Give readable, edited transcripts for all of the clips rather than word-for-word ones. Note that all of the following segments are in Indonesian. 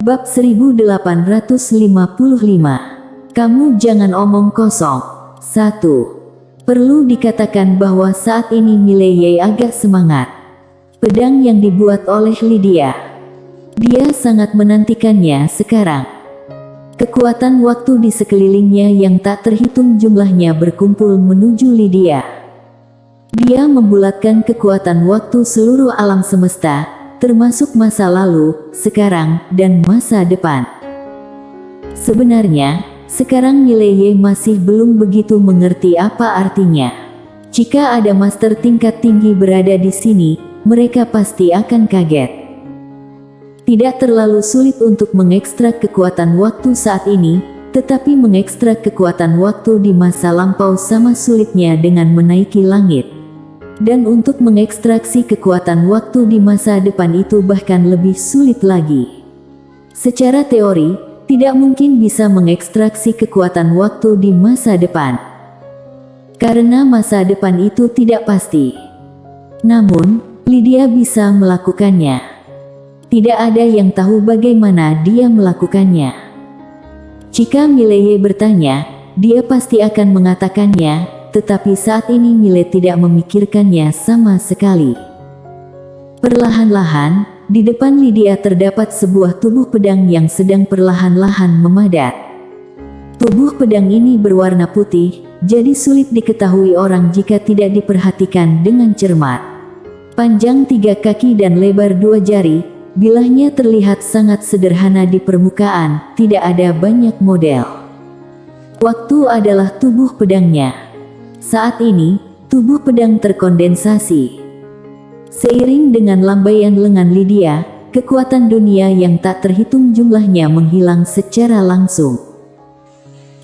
Bab 1855. Kamu jangan omong kosong. 1. Perlu dikatakan bahwa saat ini Mileye agak semangat. Pedang yang dibuat oleh Lydia. Dia sangat menantikannya sekarang. Kekuatan waktu di sekelilingnya yang tak terhitung jumlahnya berkumpul menuju Lydia. Dia membulatkan kekuatan waktu seluruh alam semesta, termasuk masa lalu, sekarang, dan masa depan. Sebenarnya, sekarang Mileye masih belum begitu mengerti apa artinya. Jika ada master tingkat tinggi berada di sini, mereka pasti akan kaget. Tidak terlalu sulit untuk mengekstrak kekuatan waktu saat ini, tetapi mengekstrak kekuatan waktu di masa lampau sama sulitnya dengan menaiki langit. Dan untuk mengekstraksi kekuatan waktu di masa depan itu bahkan lebih sulit lagi. Secara teori, tidak mungkin bisa mengekstraksi kekuatan waktu di masa depan. Karena masa depan itu tidak pasti. Namun, Lydia bisa melakukannya. Tidak ada yang tahu bagaimana dia melakukannya. Jika Mileye bertanya, dia pasti akan mengatakannya. Tetapi saat ini Mile tidak memikirkannya sama sekali. Perlahan-lahan, di depan Lydia terdapat sebuah tubuh pedang yang sedang perlahan-lahan memadat. Tubuh pedang ini berwarna putih, jadi sulit diketahui orang jika tidak diperhatikan dengan cermat. Panjang 3 kaki dan lebar 2 jari, bilahnya terlihat sangat sederhana di permukaan, tidak ada banyak model. Waktu adalah tubuh pedangnya. Saat ini, tubuh pedang terkondensasi. Seiring dengan lambaian lengan Lydia, kekuatan dunia yang tak terhitung jumlahnya menghilang secara langsung.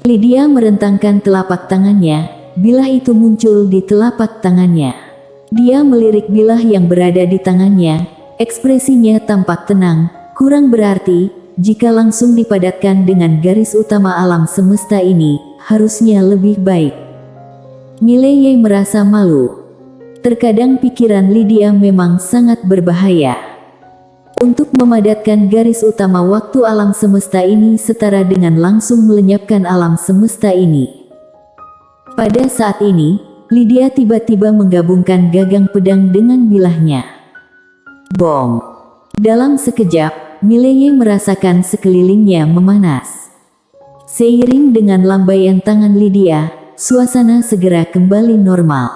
Lydia merentangkan telapak tangannya, bilah itu muncul di telapak tangannya. Dia melirik bilah yang berada di tangannya, ekspresinya tampak tenang, kurang berarti, jika langsung dipadatkan dengan garis utama alam semesta ini, harusnya lebih baik. Mileye merasa malu. Terkadang pikiran Lydia memang sangat berbahaya. Untuk memadatkan garis utama waktu alam semesta ini setara dengan langsung melenyapkan alam semesta ini. Pada saat ini, Lydia tiba-tiba menggabungkan gagang pedang dengan bilahnya. Bom! Dalam sekejap, Mileye merasakan sekelilingnya memanas. Seiring dengan lambaian tangan Lydia, suasana segera kembali normal.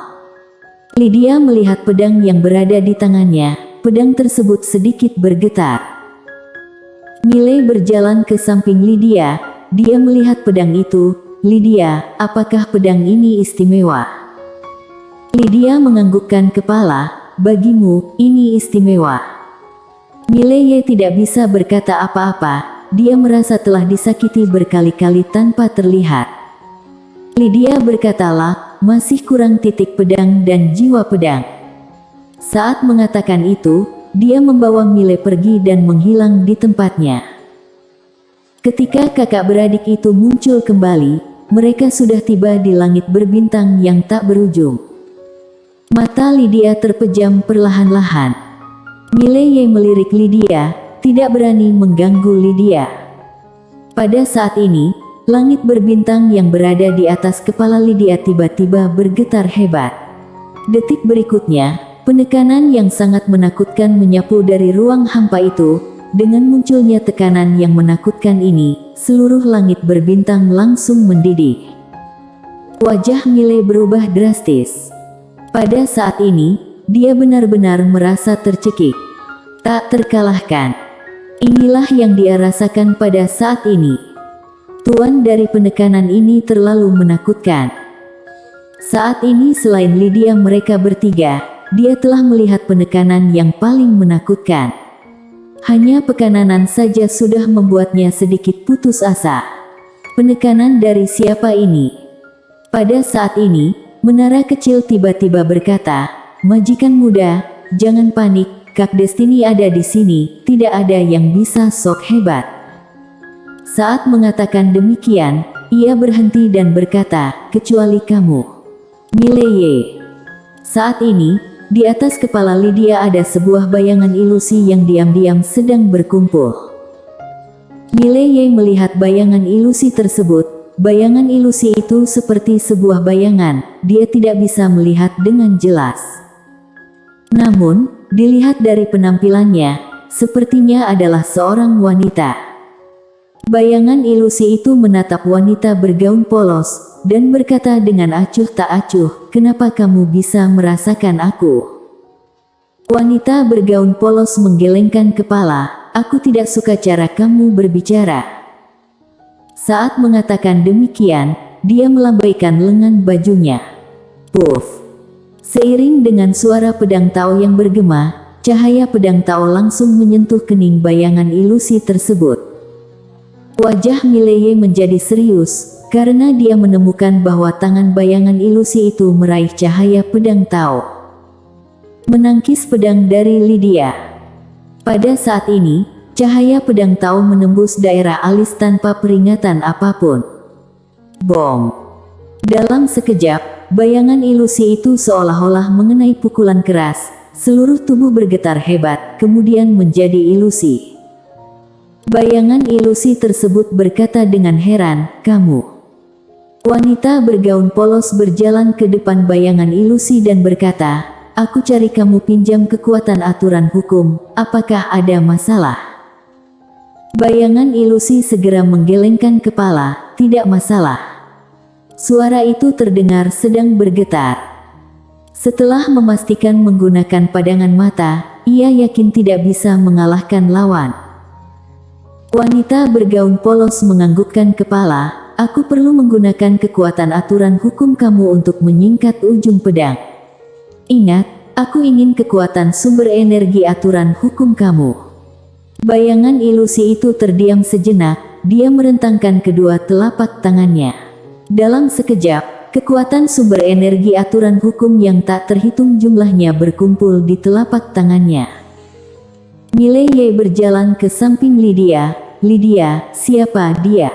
Lydia melihat pedang yang berada di tangannya, pedang tersebut sedikit bergetar. Mile berjalan ke samping Lydia, dia melihat pedang itu. Lydia, apakah pedang ini istimewa? Lydia menganggukkan kepala, bagimu, ini istimewa. Mileye tidak bisa berkata apa-apa, dia merasa telah disakiti berkali-kali tanpa terlihat. Lydia berkatalah, masih kurang titik pedang dan jiwa pedang. Saat mengatakan itu, dia membawa Mile pergi dan menghilang di tempatnya. Ketika kakak beradik itu muncul kembali, mereka sudah tiba di langit berbintang yang tak berujung. Mata Lydia terpejam perlahan-lahan. Mileye melirik Lydia, tidak berani mengganggu Lydia. Pada saat ini, langit berbintang yang berada di atas kepala Lydia tiba-tiba bergetar hebat. Detik berikutnya, penekanan yang sangat menakutkan menyapu dari ruang hampa itu. Dengan munculnya tekanan yang menakutkan ini, seluruh langit berbintang langsung mendidih. Wajah Mile berubah drastis. Pada saat ini, dia benar-benar merasa tercekik. Tak terkalahkan. Inilah yang dia rasakan pada saat ini. Tuan dari penekanan ini terlalu menakutkan. Saat ini selain Lydia mereka bertiga, dia telah melihat penekanan yang paling menakutkan. Hanya pekananan saja sudah membuatnya sedikit putus asa. Penekanan dari siapa ini? Pada saat ini, menara kecil tiba-tiba berkata, majikan muda, jangan panik, Kak Destiny ada di sini, tidak ada yang bisa sok hebat. Saat mengatakan demikian, ia berhenti dan berkata, kecuali kamu. Mileye. Saat ini, di atas kepala Lydia ada sebuah bayangan ilusi yang diam-diam sedang berkumpul. Mileye melihat bayangan ilusi tersebut. Bayangan ilusi itu seperti sebuah bayangan, dia tidak bisa melihat dengan jelas. Namun, dilihat dari penampilannya, sepertinya adalah seorang wanita. Bayangan ilusi itu menatap wanita bergaun polos, dan berkata dengan acuh tak acuh, "Kenapa kamu bisa merasakan aku?" Wanita bergaun polos menggelengkan kepala, "Aku tidak suka cara kamu berbicara." Saat mengatakan demikian, dia melambaikan lengan bajunya. Puff! Seiring dengan suara pedang Tao yang bergema, cahaya pedang Tao langsung menyentuh kening bayangan ilusi tersebut. Wajah Mileye menjadi serius, karena dia menemukan bahwa tangan bayangan ilusi itu meraih cahaya pedang Tao. Menangkis pedang dari Lydia. Pada saat ini, cahaya pedang Tao menembus daerah alis tanpa peringatan apapun. Bom! Dalam sekejap, bayangan ilusi itu seolah-olah mengenai pukulan keras, seluruh tubuh bergetar hebat, kemudian menjadi ilusi. Bayangan ilusi tersebut berkata dengan heran, "Kamu?" Wanita bergaun polos berjalan ke depan bayangan ilusi dan berkata, "Aku cari kamu pinjam kekuatan aturan hukum, apakah ada masalah?" Bayangan ilusi segera menggelengkan kepala, "Tidak masalah." Suara itu terdengar sedang bergetar. Setelah memastikan menggunakan pandangan mata, ia yakin tidak bisa mengalahkan lawan. Wanita bergaun polos menganggukkan kepala, "Aku perlu menggunakan kekuatan aturan hukum kamu untuk menyingkat ujung pedang. Ingat, aku ingin kekuatan sumber energi aturan hukum kamu." Bayangan ilusi itu terdiam sejenak, dia merentangkan kedua telapak tangannya. Dalam sekejap, kekuatan sumber energi aturan hukum yang tak terhitung jumlahnya berkumpul di telapak tangannya. Mileye berjalan ke samping Lydia. "Lydia, siapa dia?"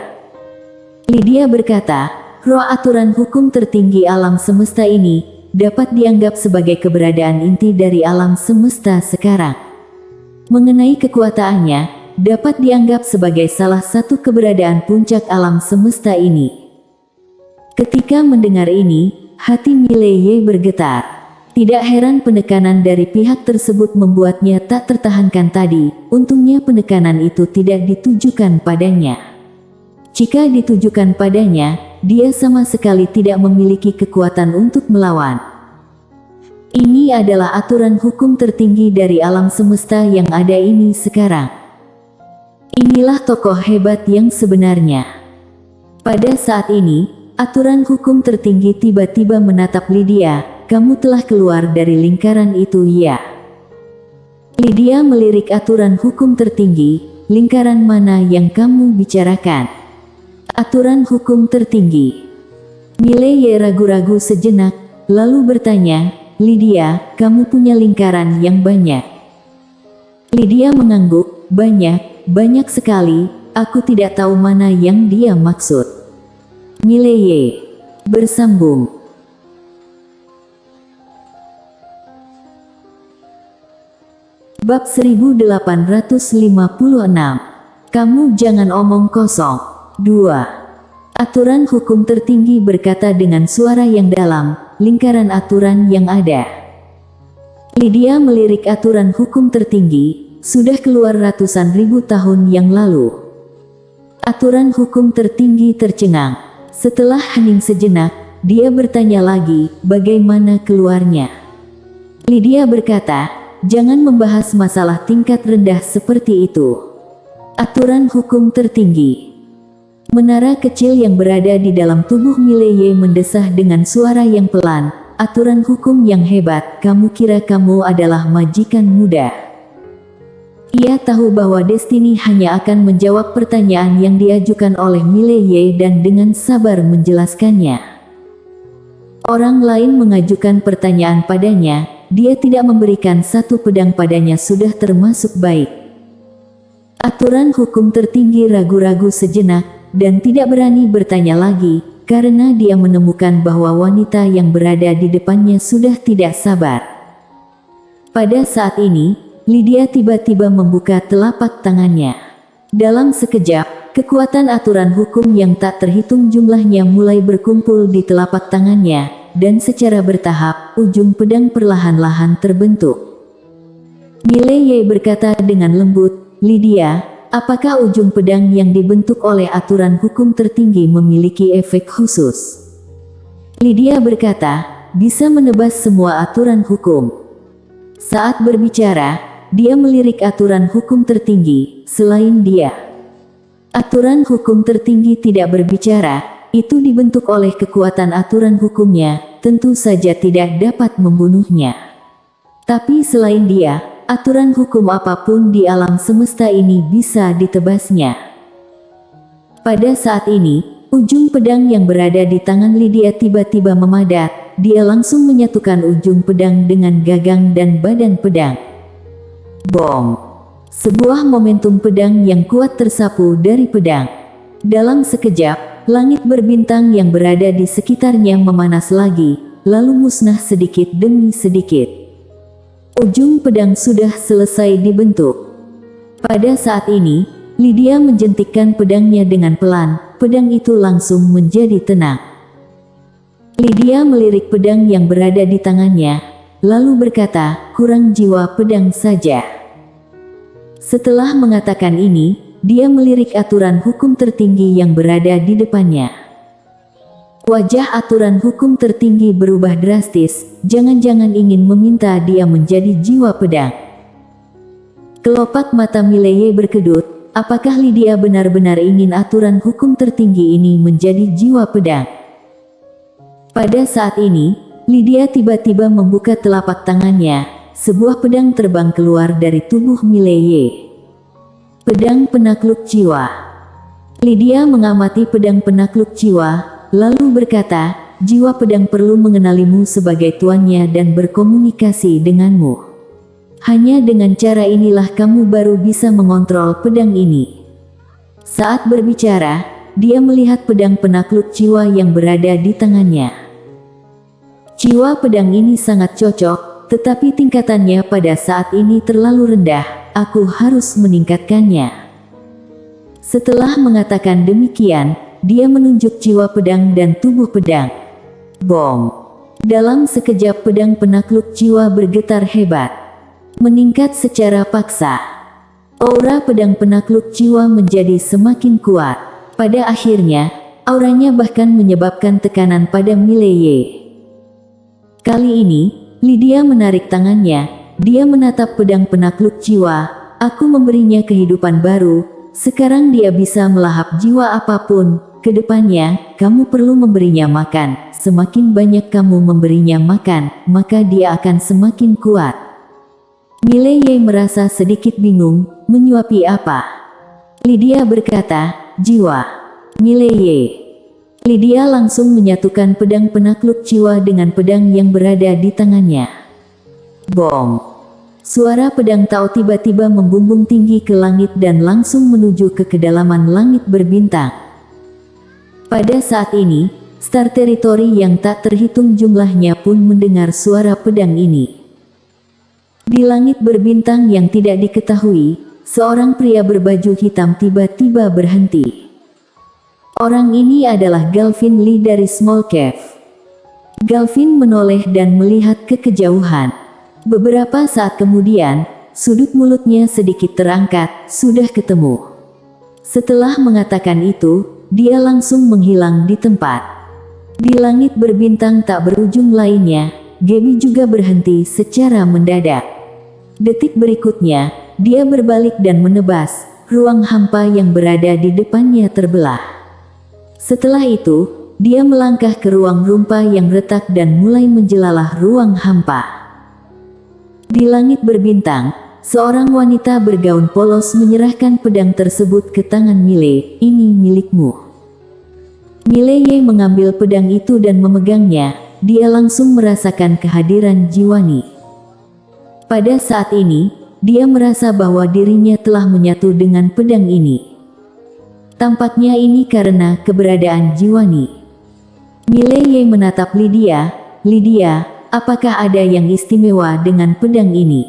Lydia berkata, "Roh aturan hukum tertinggi alam semesta ini, dapat dianggap sebagai keberadaan inti dari alam semesta sekarang. Mengenai kekuatannya, dapat dianggap sebagai salah satu keberadaan puncak alam semesta ini." Ketika mendengar ini, hati Mileye bergetar. Tidak heran penekanan dari pihak tersebut membuatnya tak tertahankan tadi, untungnya penekanan itu tidak ditujukan padanya. Jika ditujukan padanya, dia sama sekali tidak memiliki kekuatan untuk melawan. Ini adalah aturan hukum tertinggi dari alam semesta yang ada ini sekarang. Inilah tokoh hebat yang sebenarnya. Pada saat ini, aturan hukum tertinggi tiba-tiba menatap Lydia. "Kamu telah keluar dari lingkaran itu, ya?" Lydia melirik aturan hukum tertinggi. "Lingkaran mana yang kamu bicarakan?" "Aturan hukum tertinggi." Mileye ragu-ragu sejenak, lalu bertanya, "Lydia, kamu punya lingkaran yang banyak?" Lydia mengangguk, banyak sekali, aku tidak tahu mana yang dia maksud." Mileye bersambung. Bab 1856. Kamu jangan omong kosong. 2. Aturan hukum tertinggi berkata dengan suara yang dalam, "Lingkaran aturan yang ada." Lydia melirik aturan hukum tertinggi, sudah keluar ratusan ribu tahun yang lalu. Aturan hukum tertinggi tercengang. Setelah hening sejenak, dia bertanya lagi, "Bagaimana keluarnya?" Lydia berkata, "Jangan membahas masalah tingkat rendah seperti itu." Aturan hukum tertinggi. Menara kecil yang berada di dalam tubuh Mileye mendesah dengan suara yang pelan, "Aturan hukum yang hebat, kamu kira kamu adalah majikan muda?" Ia tahu bahwa Destiny hanya akan menjawab pertanyaan yang diajukan oleh Mileye dan dengan sabar menjelaskannya. Orang lain mengajukan pertanyaan padanya, dia tidak memberikan satu pedang padanya sudah termasuk baik. Aturan hukum tertinggi ragu-ragu sejenak, dan tidak berani bertanya lagi, karena dia menemukan bahwa wanita yang berada di depannya sudah tidak sabar. Pada saat ini, Lydia tiba-tiba membuka telapak tangannya. Dalam sekejap, kekuatan aturan hukum yang tak terhitung jumlahnya mulai berkumpul di telapak tangannya, dan secara bertahap, ujung pedang perlahan-lahan terbentuk. Mileye berkata dengan lembut, "Lydia, apakah ujung pedang yang dibentuk oleh aturan hukum tertinggi memiliki efek khusus?" Lydia berkata, "Bisa menebas semua aturan hukum." Saat berbicara, dia melirik aturan hukum tertinggi, selain dia. Aturan hukum tertinggi tidak berbicara, itu dibentuk oleh kekuatan aturan hukumnya, tentu saja tidak dapat membunuhnya. Tapi selain dia, aturan hukum apapun di alam semesta ini bisa ditebasnya. Pada saat ini, ujung pedang yang berada di tangan Lydia tiba-tiba memadat, dia langsung menyatukan ujung pedang dengan gagang dan badan pedang. Bom! Sebuah momentum pedang yang kuat tersapu dari pedang. Dalam sekejap, langit berbintang yang berada di sekitarnya memanas lagi, lalu musnah sedikit demi sedikit. Ujung pedang sudah selesai dibentuk. Pada saat ini, Lydia menjentikkan pedangnya dengan pelan, pedang itu langsung menjadi tenang. Lydia melirik pedang yang berada di tangannya, lalu berkata, "Kurang jiwa pedang saja." Setelah mengatakan ini, dia melirik aturan hukum tertinggi yang berada di depannya. Wajah aturan hukum tertinggi berubah drastis, jangan-jangan ingin meminta dia menjadi jiwa pedang. Kelopak mata Mileye berkedut, apakah Lydia benar-benar ingin aturan hukum tertinggi ini menjadi jiwa pedang? Pada saat ini, Lydia tiba-tiba membuka telapak tangannya. Sebuah pedang terbang keluar dari tubuh Mileye. Pedang penakluk jiwa. Lydia mengamati pedang penakluk jiwa, lalu berkata, "Jiwa pedang perlu mengenalimu sebagai tuannya dan berkomunikasi denganmu. Hanya dengan cara inilah kamu baru bisa mengontrol pedang ini." Saat berbicara, dia melihat pedang penakluk jiwa yang berada di tangannya. Jiwa pedang ini sangat cocok, tetapi tingkatannya pada saat ini terlalu rendah, aku harus meningkatkannya. Setelah mengatakan demikian, dia menunjuk jiwa pedang dan tubuh pedang. Bom! Dalam sekejap pedang penakluk jiwa bergetar hebat. Meningkat secara paksa. Aura pedang penakluk jiwa menjadi semakin kuat. Pada akhirnya, auranya bahkan menyebabkan tekanan pada Mileye. Kali ini, Lydia menarik tangannya, dia menatap pedang penakluk jiwa, "Aku memberinya kehidupan baru, sekarang dia bisa melahap jiwa apapun, kedepannya, kamu perlu memberinya makan, semakin banyak kamu memberinya makan, maka dia akan semakin kuat." Mileye merasa sedikit bingung, menyuapi apa? Lydia berkata, "Jiwa." Mileye. Lydia langsung menyatukan pedang penakluk jiwa dengan pedang yang berada di tangannya. Bom! Suara pedang Tao tiba-tiba membumbung tinggi ke langit dan langsung menuju ke kedalaman langit berbintang. Pada saat ini, Star Territory yang tak terhitung jumlahnya pun mendengar suara pedang ini. Di langit berbintang yang tidak diketahui, seorang pria berbaju hitam tiba-tiba berhenti. Orang ini adalah Galvin Lee dari Small Cave. Galvin menoleh dan melihat ke kejauhan. Beberapa saat kemudian, sudut mulutnya sedikit terangkat, "Sudah ketemu." Setelah mengatakan itu, dia langsung menghilang di tempat. Di langit berbintang tak berujung lainnya, Gaby juga berhenti secara mendadak. Detik berikutnya, dia berbalik dan menebas, ruang hampa yang berada di depannya terbelah. Setelah itu, dia melangkah ke ruang rumpa yang retak dan mulai menjelalah ruang hampa. Di langit berbintang, seorang wanita bergaun polos menyerahkan pedang tersebut ke tangan Mile, "Ini milikmu." Mileye mengambil pedang itu dan memegangnya, dia langsung merasakan kehadiran Jiwani. Pada saat ini, dia merasa bahwa dirinya telah menyatu dengan pedang ini. Tampaknya ini karena keberadaan Jiwani. Mileye menatap Lydia, "Lydia, apakah ada yang istimewa dengan pedang ini?"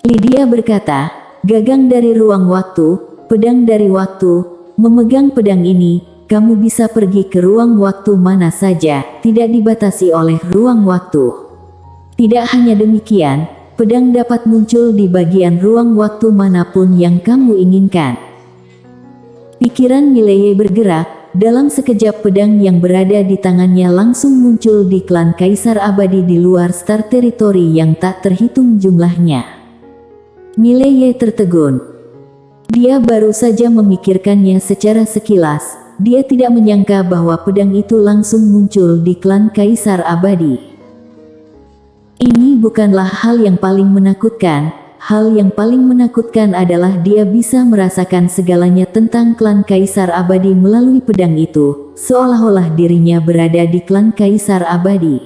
Lydia berkata, gagang dari ruang waktu, pedang dari waktu. Memegang pedang ini, kamu bisa pergi ke ruang waktu mana saja, tidak dibatasi oleh ruang waktu. Tidak hanya demikian, pedang dapat muncul di bagian ruang waktu manapun yang kamu inginkan. Pikiran Mileye bergerak. Dalam sekejap pedang yang berada di tangannya langsung muncul di klan Kaisar Abadi di luar Star Territory yang tak terhitung jumlahnya. Mileye tertegun. Dia baru saja memikirkannya secara sekilas. Dia tidak menyangka bahwa pedang itu langsung muncul di klan Kaisar Abadi. Ini bukanlah hal yang paling menakutkan. Hal yang paling menakutkan adalah dia bisa merasakan segalanya tentang klan Kaisar Abadi melalui pedang itu, seolah-olah dirinya berada di klan Kaisar Abadi.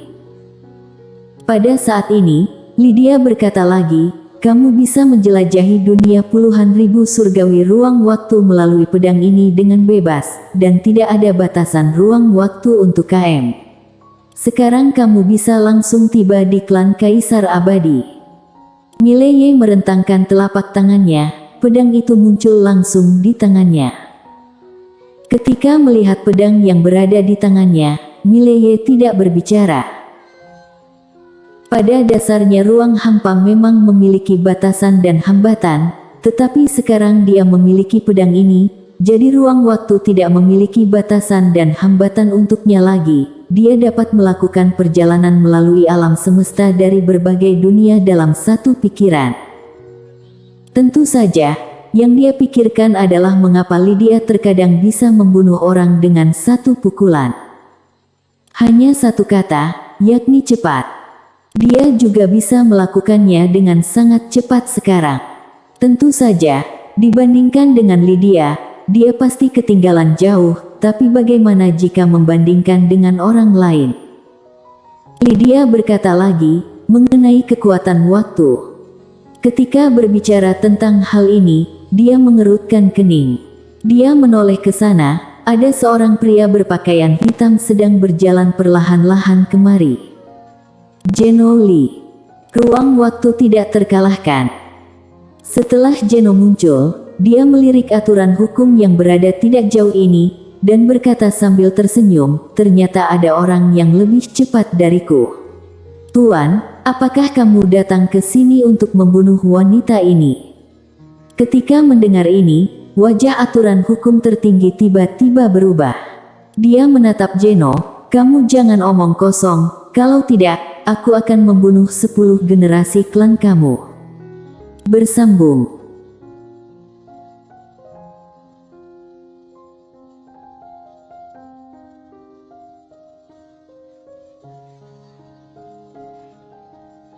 Pada saat ini, Lydia berkata lagi, kamu bisa menjelajahi dunia puluhan ribu surgawi ruang waktu melalui pedang ini dengan bebas, dan tidak ada batasan ruang waktu untuk KM. Sekarang kamu bisa langsung tiba di klan Kaisar Abadi. Mileye merentangkan telapak tangannya, pedang itu muncul langsung di tangannya. Ketika melihat pedang yang berada di tangannya, Mileye tidak berbicara. Pada dasarnya ruang hampa memang memiliki batasan dan hambatan, tetapi sekarang dia memiliki pedang ini, jadi ruang waktu tidak memiliki batasan dan hambatan untuknya lagi. Dia dapat melakukan perjalanan melalui alam semesta dari berbagai dunia dalam satu pikiran. Tentu saja, yang dia pikirkan adalah mengapa Lydia terkadang bisa membunuh orang dengan satu pukulan. Hanya satu kata, yakni cepat. Dia juga bisa melakukannya dengan sangat cepat sekarang. Tentu saja, dibandingkan dengan Lydia, dia pasti ketinggalan jauh. Tapi bagaimana jika membandingkan dengan orang lain? Lydia berkata lagi, mengenai kekuatan waktu. Ketika berbicara tentang hal ini, dia mengerutkan kening. Dia menoleh ke sana, ada seorang pria berpakaian hitam sedang berjalan perlahan-lahan kemari. Geno Lee. Ruang waktu tidak terkalahkan. Setelah Geno muncul, dia melirik aturan hukum yang berada tidak jauh ini, dan berkata sambil tersenyum, ternyata ada orang yang lebih cepat dariku. Tuan, apakah kamu datang ke sini untuk membunuh wanita ini? Ketika mendengar ini, wajah aturan hukum tertinggi tiba-tiba berubah. Dia menatap Geno, kamu jangan omong kosong, kalau tidak, aku akan membunuh 10 generasi klan kamu. Bersambung.